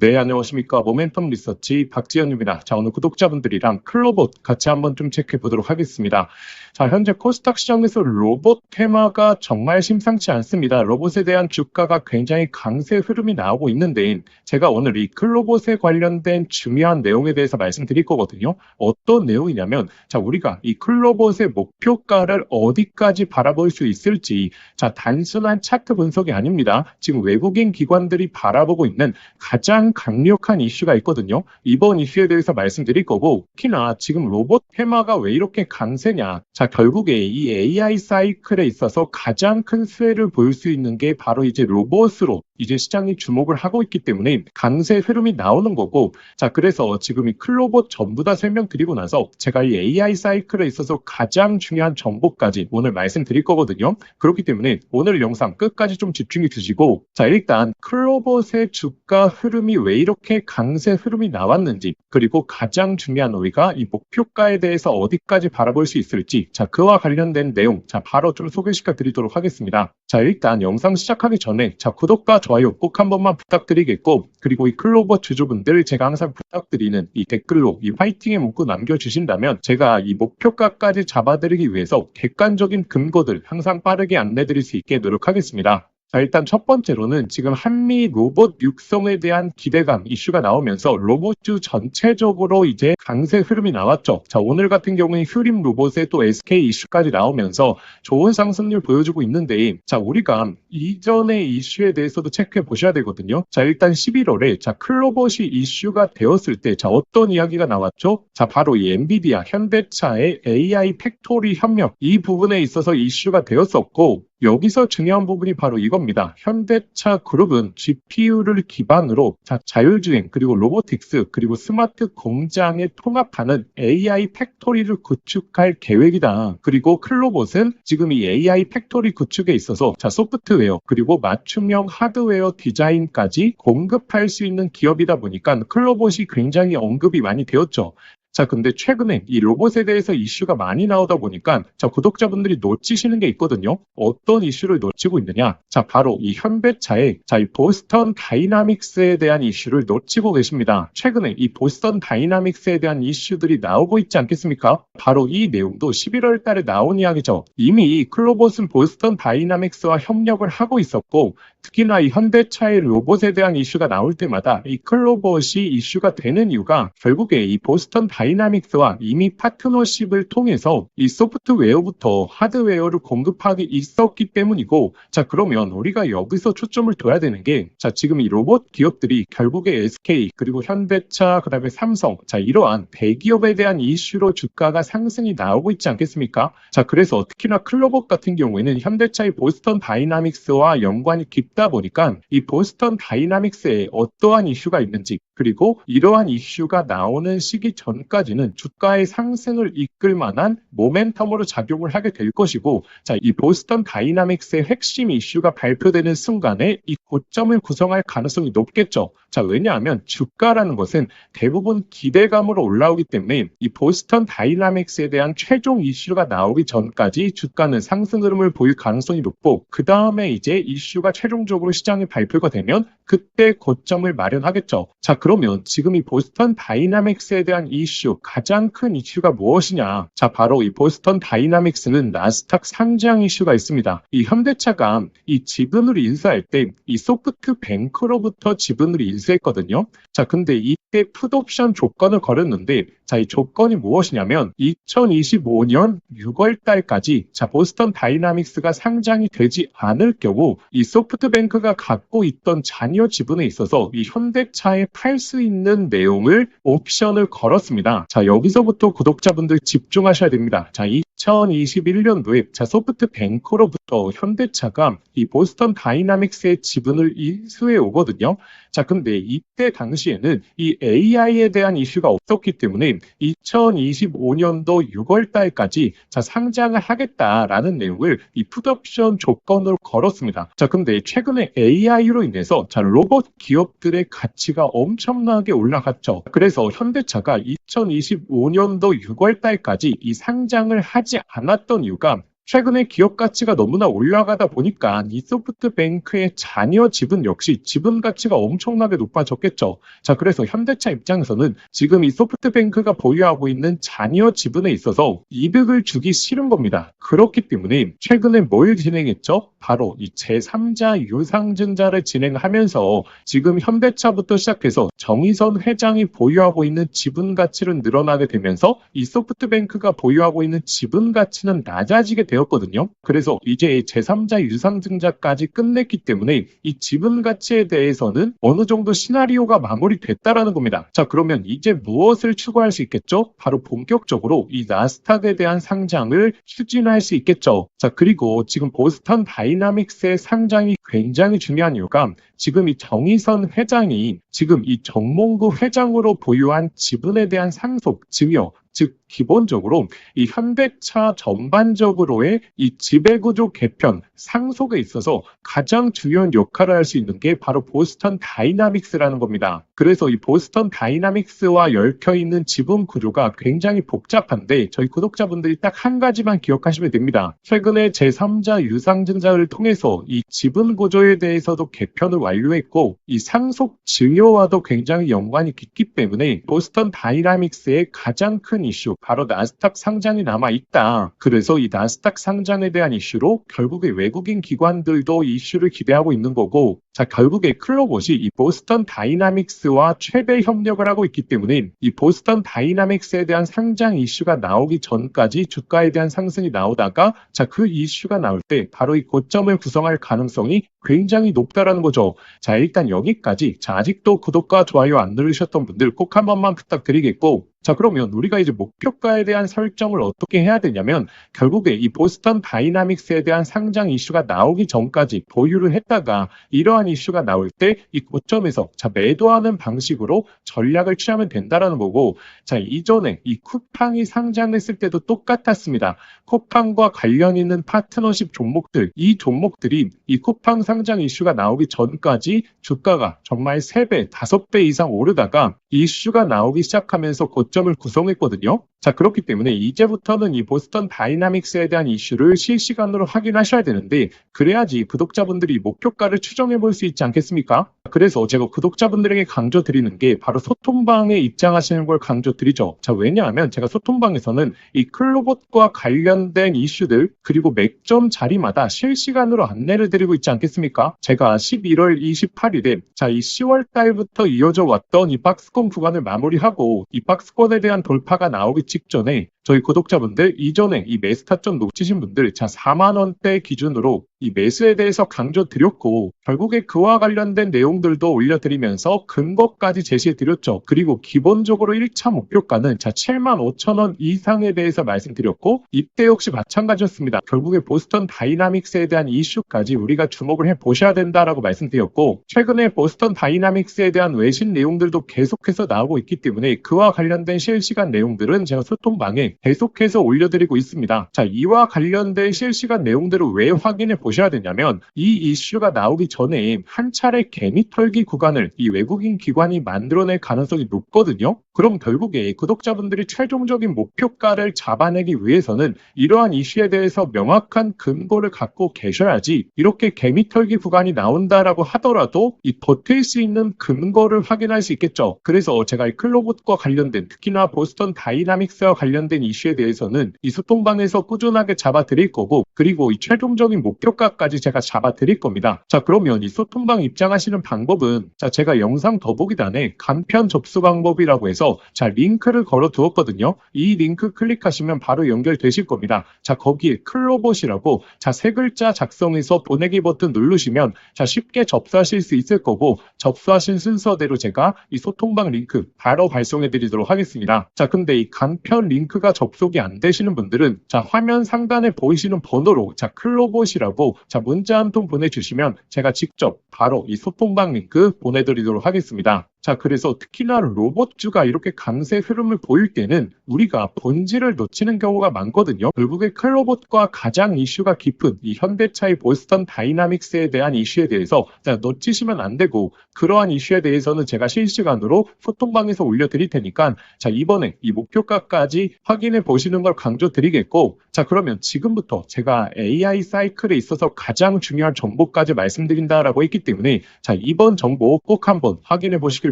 네, 안녕하십니까. 모멘텀 리서치 박지현입니다. 자, 오늘 구독자분들이랑 클로봇 같이 한번 좀 체크해 보도록 하겠습니다. 자, 현재 코스닥 시장에서 로봇 테마가 정말 심상치 않습니다. 로봇에 대한 주가가 굉장히 강세 흐름이 나오고 있는데, 제가 오늘 이 클로봇에 관련된 중요한 내용에 대해서 말씀드릴 거거든요. 어떤 내용이냐면, 자, 우리가 이 클로봇의 목표가를 어디까지 바라볼 수 있을지, 자, 단순한 차트 분석이 아닙니다. 지금 외국인 기관들이 바라보고 있는 가장 강력한 이슈가 있거든요. 이번 이슈에 대해서 말씀드릴 거고, 특히나 지금 로봇 테마가 왜 이렇게 강세냐. 자, 결국에 이 AI 사이클에 있어서 가장 큰 수혜를 보일 수 있는 게 바로 이제 로봇으로 이제 시장이 주목을 하고 있기 때문에 강세 흐름이 나오는 거고, 자, 그래서 지금 이 클로봇 전부 다 설명드리고 나서 제가 이 AI 사이클에 있어서 가장 중요한 정보까지 오늘 말씀드릴 거거든요. 그렇기 때문에 오늘 영상 끝까지 좀 집중이 드시고, 자, 일단 클로봇의 주가 흐름이 왜 이렇게 강세 흐름이 나왔는지, 그리고 가장 중요한 우리가 이 목표가에 대해서 어디까지 바라볼 수 있을지, 자, 그와 관련된 내용, 자, 바로 좀 소개시켜 드리도록 하겠습니다. 자, 일단 영상 시작하기 전에, 자, 구독과 좋아요 꼭 한 번만 부탁드리겠고, 그리고 이 클로봇 주주분들 제가 항상 부탁드리는 이 댓글로 이 화이팅의 문구 남겨주신다면 제가 이 목표가까지 잡아드리기 위해서 객관적인 근거들 항상 빠르게 안내드릴 수 있게 노력하겠습니다. 자, 일단 첫 번째로는 지금 한미 로봇 육성에 대한 기대감 이슈가 나오면서 로봇주 전체적으로 이제 강세 흐름이 나왔죠. 자, 오늘 같은 경우는 휴림 로봇의 또 SK 이슈까지 나오면서 좋은 상승률 보여주고 있는데, 자, 우리가 이전의 이슈에 대해서도 체크해 보셔야 되거든요. 자, 일단 11월에 자, 클로봇이 이슈가 되었을 때, 자, 어떤 이야기가 나왔죠? 자, 바로 이 엔비디아, 현대차의 AI 팩토리 협력, 이 부분에 있어서 이슈가 되었었고, 여기서 중요한 부분이 바로 이겁니다. 현대차 그룹은 GPU를 기반으로 자율주행 그리고 로보틱스 그리고 스마트 공장에 통합하는 AI 팩토리를 구축할 계획이다. 그리고 클로봇은 지금 이 AI 팩토리 구축에 있어서 소프트웨어 그리고 맞춤형 하드웨어 디자인까지 공급할 수 있는 기업이다 보니까 클로봇이 굉장히 언급이 많이 되었죠. 자, 근데 최근에 이 로봇에 대해서 이슈가 많이 나오다 보니까 자, 구독자분들이 놓치시는 게 있거든요. 어떤 이슈를 놓치고 있느냐? 자, 바로 이 현대차의 이 보스턴 다이나믹스에 대한 이슈를 놓치고 계십니다. 최근에 이 보스턴 다이나믹스에 대한 이슈들이 나오고 있지 않겠습니까? 바로 이 내용도 11월 달에 나온 이야기죠. 이미 클로봇은 보스턴 다이나믹스와 협력을 하고 있었고, 특히나 이 현대차의 로봇에 대한 이슈가 나올 때마다 이 클로봇이 이슈가 되는 이유가 결국에 이 보스턴 다이나믹스와 이미 파트너십을 통해서 이 소프트웨어부터 하드웨어를 공급하기 있었기 때문이고, 자, 그러면 우리가 여기서 초점을 둬야 되는 게, 자, 지금 이 로봇 기업들이 결국에 SK 그리고 현대차 그다음에 삼성, 자, 이러한 대기업에 대한 이슈로 주가가 상승이 나오고 있지 않겠습니까? 자, 그래서 특히나 클로봇 같은 경우에는 현대차의 보스턴 다이나믹스와 연관이 깊다 보니까 이 보스턴 다이나믹스에 어떠한 이슈가 있는지, 그리고 이러한 이슈가 나오는 시기 전까지는 주가의 상승을 이끌 만한 모멘텀으로 작용을 하게 될 것이고, 자, 이 보스턴 다이나믹스의 핵심 이슈가 발표되는 순간에 이 고점을 구성할 가능성이 높겠죠. 자, 왜냐하면 주가라는 것은 대부분 기대감으로 올라오기 때문에 이 보스턴 다이나믹스에 대한 최종 이슈가 나오기 전까지 주가는 상승 흐름을 보일 가능성이 높고, 그 다음에 이제 이슈가 최종적으로 시장에 발표가 되면 그때 고점을 마련하겠죠. 자, 그러면 지금 이 보스턴 다이나믹스에 대한 이슈, 가장 큰 이슈가 무엇이냐? 자, 바로 이 보스턴 다이나믹스는 나스닥 상장 이슈가 있습니다. 이 현대차가 이 지분을 인수할 때 이 소프트뱅크로부터 지분을 인수했거든요. 자, 근데 이때 풋옵션 조건을 걸었는데, 자, 이 조건이 무엇이냐면 2025년 6월 달까지 자, 보스턴 다이나믹스가 상장이 되지 않을 경우 이 소프트뱅크가 갖고 있던 잔여 지분에 있어서 이 현대차에 팔 수 있는 내용을 옵션을 걸었습니다. 자, 여기서부터 구독자분들 집중하셔야 됩니다. 자, 2021년도에 자, 소프트뱅크로부터 현대차가 이 보스턴 다이나믹스의 지분을 인수해 오거든요. 자, 근데 이때 당시에는 이 AI에 대한 이슈가 없었기 때문에 2025년도 6월 달까지 자, 상장을 하겠다라는 내용을 이 풋옵션 조건으로 걸었습니다. 자, 근데 최근에 AI로 인해서 자, 로봇 기업들의 가치가 엄청나게 올라갔죠. 그래서 현대차가 2025년도 6월 달까지 이 상장을 하지 않았던 이유가 최근에 기업 가치가 너무나 올라가다 보니까 이 소프트뱅크의 자녀 지분 역시 지분 가치가 엄청나게 높아졌겠죠. 자, 그래서 현대차 입장에서는 지금 이 소프트뱅크가 보유하고 있는 자녀 지분에 있어서 이득을 주기 싫은 겁니다. 그렇기 때문에 최근에 뭘 진행했죠? 바로 이 제3자 유상증자를 진행하면서 지금 현대차부터 시작해서 정의선 회장이 보유하고 있는 지분 가치는 늘어나게 되면서 이 소프트뱅크가 보유하고 있는 지분 가치는 낮아지게 되었거든요. 그래서 이제 제3자 유상증자까지 끝냈기 때문에 이 지분 가치에 대해서는 어느 정도 시나리오가 마무리됐다라는 겁니다. 자, 그러면 이제 무엇을 추구할 수 있겠죠? 바로 본격적으로 이 나스닥에 대한 상장을 추진할 수 있겠죠. 자, 그리고 지금 보스턴 다이나믹스의 상장이 굉장히 중요한 이유가 지금 이 정의선 회장이 지금 이 정몽구 회장으로 보유한 지분에 대한 상속, 증여, 즉 기본적으로 이 현대차 전반적으로의 이 지배구조 개편, 상속에 있어서 가장 중요한 역할을 할 수 있는 게 바로 보스턴 다이나믹스라는 겁니다. 그래서 이 보스턴 다이나믹스와 얽혀있는 지분 구조가 굉장히 복잡한데 저희 구독자분들이 딱 한 가지만 기억하시면 됩니다. 최근에 제3자 유상증자를 통해서 이 지분 구조에 대해서도 개편을 완료했고 이 상속 증여와도 굉장히 연관이 깊기 때문에 보스턴 다이나믹스의 가장 큰 이슈, 바로 나스닥 상장이 남아있다. 그래서 이 나스닥 상장에 대한 이슈로 결국에 외국인 기관들도 이슈를 기대하고 있는 거고, 자, 결국에 클로봇이 이 보스턴 다이나믹스와 최대 협력을 하고 있기 때문에 이 보스턴 다이나믹스에 대한 상장 이슈가 나오기 전까지 주가에 대한 상승이 나오다가 자, 그 이슈가 나올 때 바로 이 고점을 구성할 가능성이 굉장히 높다라는 거죠. 자, 일단 여기까지. 자, 아직도 구독과 좋아요 안 누르셨던 분들 꼭 한 번만 부탁드리겠고, 자, 그러면 우리가 이제 목표가에 대한 설정을 어떻게 해야 되냐면 결국에 이 보스턴 다이나믹스에 대한 상장 이슈가 나오기 전까지 보유를 했다가 이러한 이슈가 나올 때 이 고점에서 자, 매도하는 방식으로 전략을 취하면 된다라는 거고, 자, 이전에 이 쿠팡이 상장했을 때도 똑같았습니다. 쿠팡과 관련 있는 파트너십 종목들, 이 종목들이 이 쿠팡 상장 이슈가 나오기 전까지 주가가 정말 3배, 5배 이상 오르다가 이슈가 나오기 시작하면서 고점을 구성했거든요. 자, 그렇기 때문에 이제부터는 이 보스턴 다이나믹스에 대한 이슈를 실시간으로 확인하셔야 되는데 그래야지 구독자분들이 목표가를 추정해 볼 수 있지 않겠습니까? 그래서 제가 구독자분들에게 강조드리는 게 바로 소통방에 입장하시는 걸 강조드리죠. 자, 왜냐하면 제가 소통방에서는 이 클로봇과 관련된 이슈들 그리고 맥점 자리마다 실시간으로 안내를 드리고 있지 않겠습니까? 제가 11월 28일에 자, 이 10월 달부터 이어져 왔던 이 박스권 구간을 마무리하고 이 박스권에 대한 돌파가 나오기 직전에 저희 구독자분들 이전에 이 매수 타점 놓치신 분들 자 4만 원대 기준으로 이 매수에 대해서 강조드렸고 결국에 그와 관련된 내용들도 올려드리면서 근거까지 제시해드렸죠. 그리고 기본적으로 1차 목표가는 자 7만 5천 원 이상에 대해서 말씀드렸고 이때 역시 마찬가지였습니다. 결국에 보스턴 다이나믹스에 대한 이슈까지 우리가 주목을 해보셔야 된다라고 말씀드렸고 최근에 보스턴 다이나믹스에 대한 외신 내용들도 계속해서 나오고 있기 때문에 그와 관련된 실시간 내용들은 제가 소통방에 계속해서 올려드리고 있습니다. 자, 이와 관련된 실시간 내용들을 왜 확인해 보셔야 되냐면 이 이슈가 나오기 전에 한 차례 개미털기 구간을 이 외국인 기관이 만들어낼 가능성이 높거든요. 그럼 결국에 구독자분들이 최종적인 목표가를 잡아내기 위해서는 이러한 이슈에 대해서 명확한 근거를 갖고 계셔야지 이렇게 개미털기 구간이 나온다라고 하더라도 이 버틸 수 있는 근거를 확인할 수 있겠죠. 그래서 제가 이 클로봇과 관련된 특히나 보스턴 다이나믹스와 관련된 이슈에 대해서는 이 소통방에서 꾸준하게 잡아드릴 거고 그리고 이 최종적인 목표가까지 제가 잡아드릴 겁니다. 자, 그러면 이 소통방 입장하시는 방법은 자, 제가 영상 더보기란에 간편 접수 방법이라고 해서 자, 링크를 걸어 두었거든요. 이 링크 클릭하시면 바로 연결되실 겁니다. 자, 거기에 클로봇이라고 자, 3글자 작성해서 보내기 버튼 누르시면 자, 쉽게 접수하실 수 있을 거고 접수하신 순서대로 제가 이 소통방 링크 바로 발송해 드리도록 하겠습니다. 자, 근데 이 간편 링크가 접속이 안 되시는 분들은 자, 화면 상단에 보이시는 번호로 자, 클로봇이라고 자, 문자 한 통 보내주시면 제가 직접 바로 이 소통방 링크 보내드리도록 하겠습니다. 자, 그래서 특히나 로봇주가 이렇게 강세 흐름을 보일 때는 우리가 본질을 놓치는 경우가 많거든요. 결국에 클로봇과 가장 이슈가 깊은 이 현대차의 보스턴 다이나믹스에 대한 이슈에 대해서 놓치시면 안 되고, 그러한 이슈에 대해서는 제가 실시간으로 소통방에서 올려드릴 테니까 자, 이번에 이 목표가까지 확인해 보시는 걸 강조드리겠고, 자, 그러면 지금부터 제가 AI 사이클에 있어서 가장 중요한 정보까지 말씀드린다라고 했기 때문에 자, 이번 정보 꼭 한번 확인해 보시길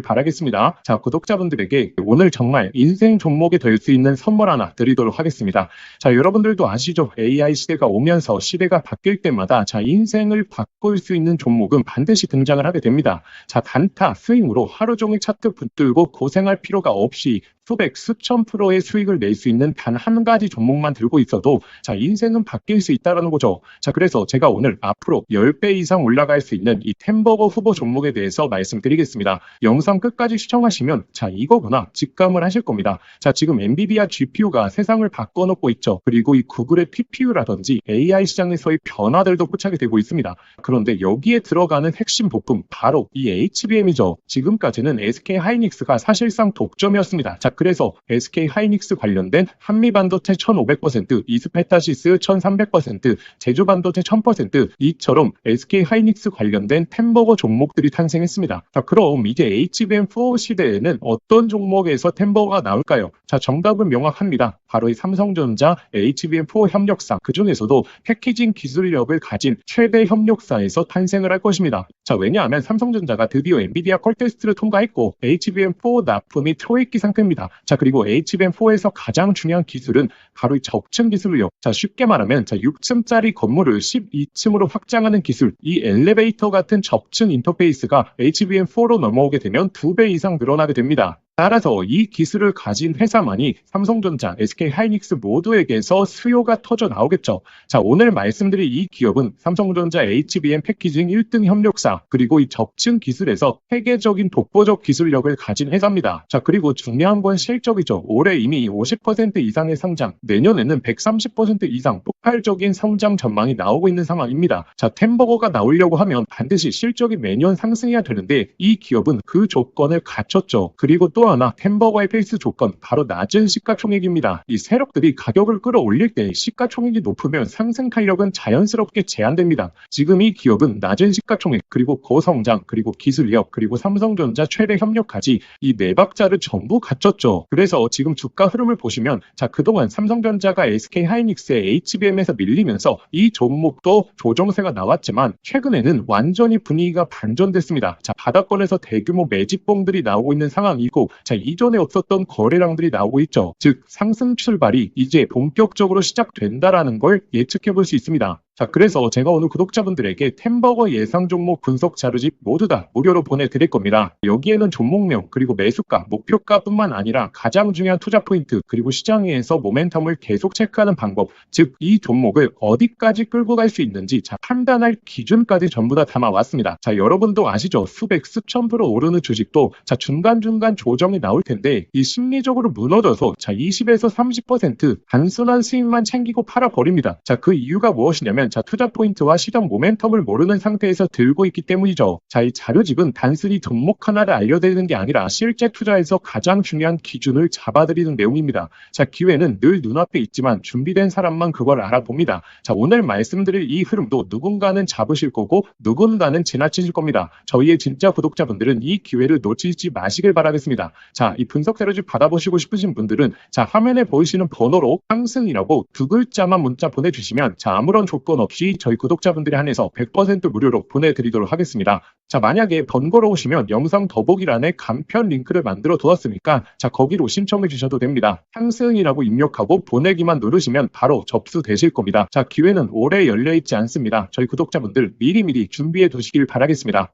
바라겠습니다. 자, 구독자분들에게 오늘 정말 인생 종목이 될 수 있는 선물 하나 드리도록 하겠습니다. 자, 여러분들도 아시죠? AI 시대가 오면서 시대가 바뀔 때마다 자, 인생을 바꿀 수 있는 종목은 반드시 등장을 하게 됩니다. 자, 단타 스윙으로 하루 종일 차트 붙들고 고생할 필요가 없이 수백, 수천 프로의 수익을 낼 수 있는 단 한 가지 종목만 들고 있어도 자, 인생은 바뀔 수 있다는 거죠. 자, 그래서 제가 오늘 앞으로 10배 이상 올라갈 수 있는 이 템버거 후보 종목에 대해서 말씀드리겠습니다. 영상 끝까지 시청하시면 자, 이거구나 직감을 하실 겁니다. 자, 지금 엔비디아 GPU가 세상을 바꿔놓고 있죠. 그리고 이 구글의 TPU라든지 AI 시장에서의 변화들도 포착이 되고 있습니다. 그런데 여기에 들어가는 핵심 부품 바로 이 HBM이죠. 지금까지는 SK 하이닉스가 사실상 독점이었습니다. 자, 그래서 SK 하이닉스 관련된 한미반도체 1500%, 이스페타시스 1300%, 제주반도체 1000% 이처럼 SK 하이닉스 관련된 템버거 종목들이 탄생했습니다. 자, 그럼 이제 HBM4 시대에는 어떤 종목에서 템버거가 나올까요? 자, 정답은 명확합니다. 바로 이 삼성전자 HBM4 협력사, 그 중에서도 패키징 기술력을 가진 최대 협력사에서 탄생을 할 것입니다. 자, 왜냐하면 삼성전자가 드디어 엔비디아 컬 테스트를 통과했고 HBM4 납품이 초읽기 상태입니다. 자, 그리고 HBM4에서 가장 중요한 기술은 바로 이 적층 기술력. 자, 쉽게 말하면 자, 6층짜리 건물을 12층으로 확장하는 기술, 이 엘리베이터 같은 적층 인터페이스가 HBM4로 넘어오게 되면 2배 이상 늘어나게 됩니다. 따라서 이 기술을 가진 회사만이 삼성전자, SK 하이닉스 모두에게서 수요가 터져 나오겠죠. 자, 오늘 말씀드릴 이 기업은 삼성전자 HBM 패키징 1등 협력사, 그리고 이 적층 기술에서 세계적인 독보적 기술력을 가진 회사입니다. 자, 그리고 중요한 건 실적이죠. 올해 이미 50% 이상의 성장, 내년에는 130% 이상 폭발적인 성장 전망이 나오고 있는 상황입니다. 자, 템버거가 나오려고 하면 반드시 실적이 매년 상승해야 되는데 이 기업은 그 조건을 갖췄죠. 그리고 또 하나 템버거의 필수 조건, 바로 낮은 시가총액입니다. 이 세력들이 가격을 끌어올릴 때 시가총액이 높으면 상승 탄력은 자연스럽게 제한됩니다. 지금 이 기업은 낮은 시가총액, 그리고 고성장, 그리고 기술력, 그리고 삼성전자 최대 협력까지 이 네 박자를 전부 갖췄죠. 그래서 지금 주가 흐름을 보시면 자, 그동안 삼성전자가 SK 하이닉스의 HBM에서 밀리면서 이 종목도 조정세가 나왔지만 최근에는 완전히 분위기가 반전됐습니다. 자, 바닥권에서 대규모 매집봉들이 나오고 있는 상황이고, 자, 이전에 없었던 거래량들이 나오고 있죠. 즉, 상승 출발이 이제 본격적으로 시작된다라는 걸 예측해 볼 수 있습니다. 자, 그래서 제가 오늘 구독자분들에게 템버거 예상 종목 분석 자료집 모두 다 무료로 보내드릴 겁니다. 여기에는 종목명, 그리고 매수가, 목표가뿐만 아니라 가장 중요한 투자 포인트, 그리고 시장에서 모멘텀을 계속 체크하는 방법, 즉 이 종목을 어디까지 끌고 갈 수 있는지 자, 판단할 기준까지 전부 다 담아왔습니다. 자, 여러분도 아시죠? 수백, 수천 프로 오르는 주식도 자, 중간중간 조정이 나올 텐데 이 심리적으로 무너져서 자, 20에서 30% 단순한 수익만 챙기고 팔아버립니다. 자, 그 이유가 무엇이냐면 자, 투자 포인트와 시장 모멘텀을 모르는 상태에서 들고 있기 때문이죠. 자, 이 자료집은 단순히 종목 하나를 알려드리는 게 아니라 실제 투자에서 가장 중요한 기준을 잡아드리는 내용입니다. 자, 기회는 늘 눈앞에 있지만 준비된 사람만 그걸 알아봅니다. 자, 오늘 말씀드릴 이 흐름도 누군가는 잡으실 거고 누군가는 지나치실 겁니다. 저희의 진짜 구독자분들은 이 기회를 놓치지 마시길 바라겠습니다. 자, 이 분석 자료집 받아보시고 싶으신 분들은 자, 화면에 보이시는 번호로 상승이라고 두 글자만 문자 보내주시면 자, 아무런 조건 없이 저희 구독자분들에 한해서 100% 무료로 보내드리도록 하겠습니다. 자, 만약에 번거로우시면 영상 더보기란에 간편 링크를 만들어 두었으니까 자, 거기로 신청해 주셔도 됩니다. 상승이라고 입력하고 보내기만 누르시면 바로 접수되실 겁니다. 자, 기회는 오래 열려있지 않습니다. 저희 구독자분들 미리미리 준비해 두시길 바라겠습니다.